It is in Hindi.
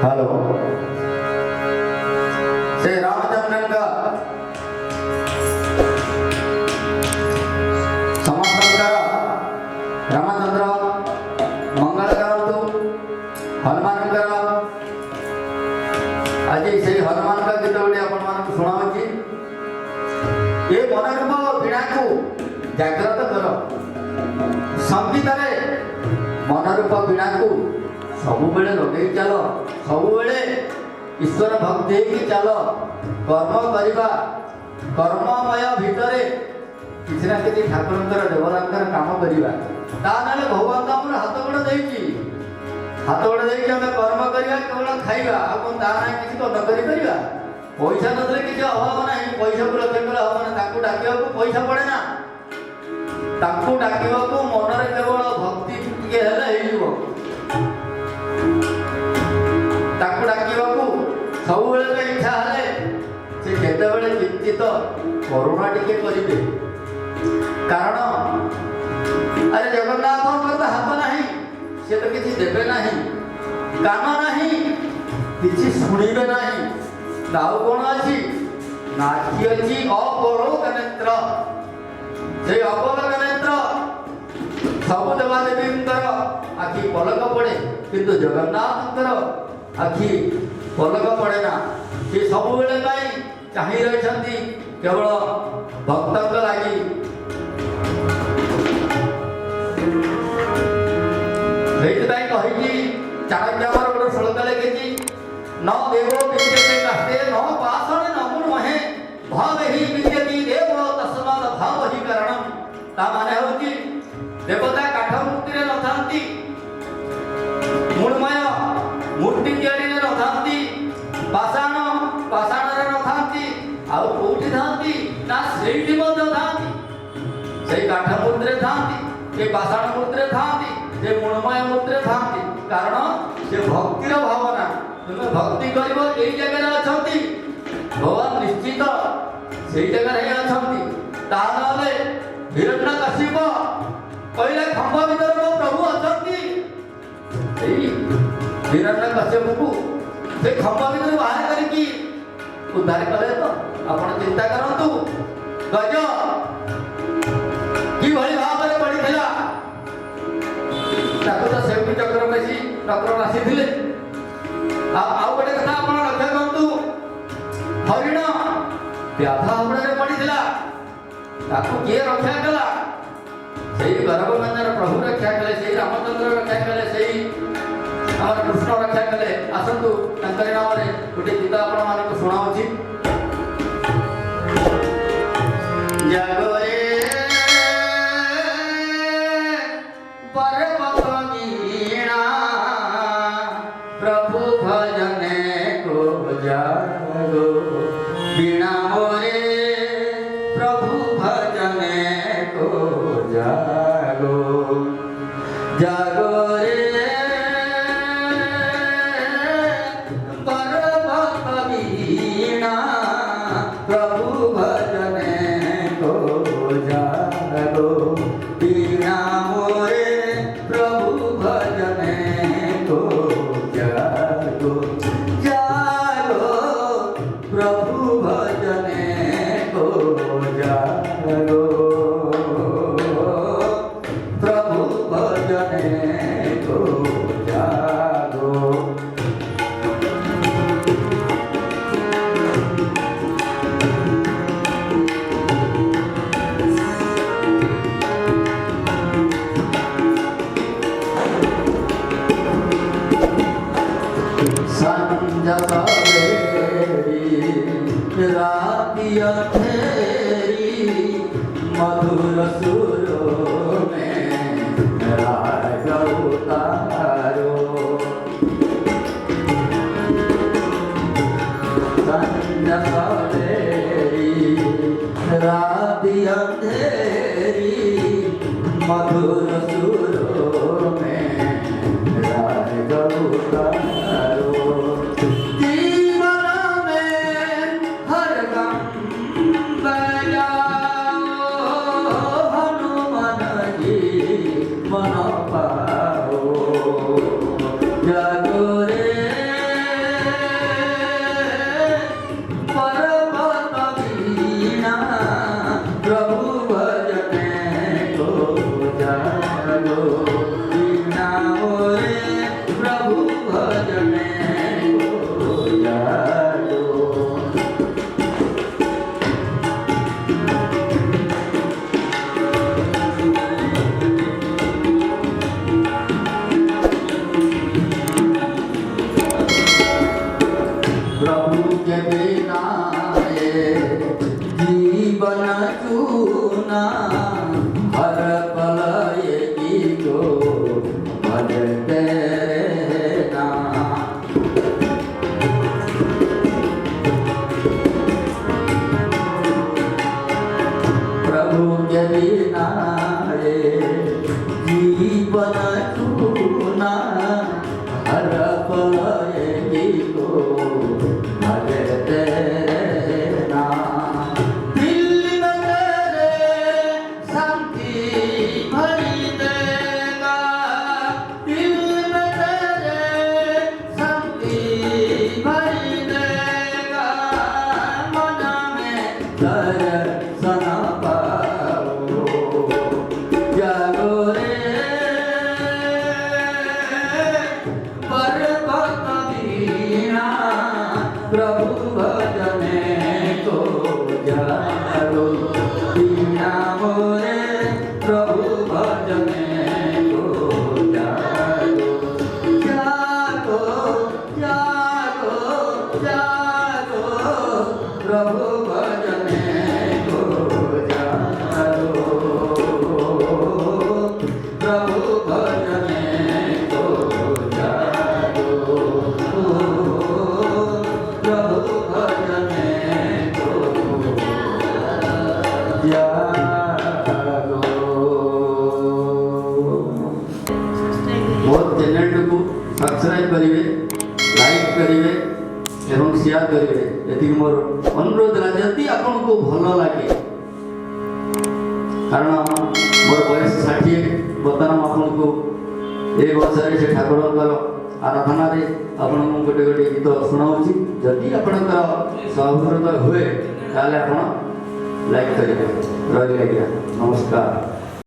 हेलो श्री रामचंद्रन का समस्त रामचंद्र मंगल करतु हनुमान आज से हनुमान का गीत गोटे आपण शुणाऊँगी। ये मनरूप वीणा को जागृत कर संगीत मनरूप वीणा को सबुबले लगे चल सबुबले ईश्वर भक्ति ही चल कर्म करवा कर्ममय भितर किसी ना कि ठाकुर देवतांकर काम करवा ताने भगवान तो आम हाथ गोड़ देती हाथ गोड़ दे कर्म करवा केवल खाइबा ता ना किसी तो न कर पैसा नदे किसी अभाव ना पैसा को लक्ष्य कले हम ना डाक पैसा पड़े ना डाक मनरे केवल भक्ति टे डाकू सब इच्छा हेले से केतबेले चिंतित करुणा टिके करेंगे कारण अरे जगन्नाथ तो हाथ नहीं से तो किसी देवे नहीं कान नहीं किसी शुणवे नहीं दाऊ कौन अच्छी नाखी अच्छी अपलोक नेत्र से अपलोक नेत्र सब देवादेवी आखि पलक पड़े किंतु जगन्नाथ आखि पलक पड़े ना ये सब चाही रही केवल भक्त लगी कही चाणक्य गोटे श्लोक लिखी न देवो विद्यते कष्टे न पाषाणे न महे भाव ही विद्यति देव तस्मात् भाव ही कारणम ता माने होची देवता काठ मूर्ति रे नथांती मूलमय मूर्ति तैयारी रे नथांती पाषाण पाषाण रे नथांती आ कोठी थांती ना सेठी मध्य थांती सेई काठ मूर्ति रे थांती से पाषाण मूर्ति रे थांती से मूलमय मूर्ति रे थांती कारण से भक्तिर भावना तुम भक्ति करिवो एई जगह रे अछंती भगवान निश्चित सेई जगह रे अछंती ताहाले हिरण्यकशिप कहले खंभ भीतर प्रभु अछंती एई हिरण्यकशिप को से खंभ भीतर बाहर करके उद्धार कले तो आपण चिंता करंतु गज कि भली भाव रे पड़िथिला ताको तो सेवटी चक्र बेसी चक्र राशि थिले आउ गोटे कथा आपण लक्ष्य करंतु हरिण व्याधा हमरे पड़िथिला ताको के रक्षा कला सेई गर्भमंजन प्रभु रक्षा कले सेई रामचंद्र रक्षा कले सेई हमर कृष्ण रक्षा कले आसंतु तंकर नाम रे गोटे गीत आपण मानको सुनाउछि जागरे परम वीणा प्रभु भजने को जागो वीणा मोरे प्रभु भजने को जागो जागो रे परम वीणा प्रभु भजने को जागो वीणा मोरे प्रभु भजने को जागो जागो प्रभु भजने को जागो प्रभु भजने को जागो संजता राति अंधेरी मधुर सुरों में राग उतारो संजता राति अंधेरी मधुर सुरों में राग उतारो मन पाओ जागो रे बिना ये जीवन चूना हर पल ये को भजते रहना। प्रभु के बिना ये जीवन चूना हर पल ये को भजते रहना। दिल में तेरे शांति भरी देगा, दिल में तेरे शांति भरी देगा। मन में दर्शन पाओ जागो रे पर्वत वीणा प्रभु भजने को जागो। वीणा मोरे प्रभु भजने को जागो। जागो जागो जागो प्रभु भजने को जागो। प्रभु भजने को जागो। प्रभु भजने को जागो। मोर चैनल को सब्सक्राइब करिवे, लाइक करिवे एवं शेयर करिवे, यदि मोर अनुरोध है। जदि आपन को भल लागे, कारण मोर बयस 60 बर्तमान आपन को एक वर्ष से ठाकुर आराधना रे आपन गोटे गोटे गीत शुणाऊँगी। जदि आपणकर सहृदय हुए ताले आप लाइक करेंगे। रही नमस्कार।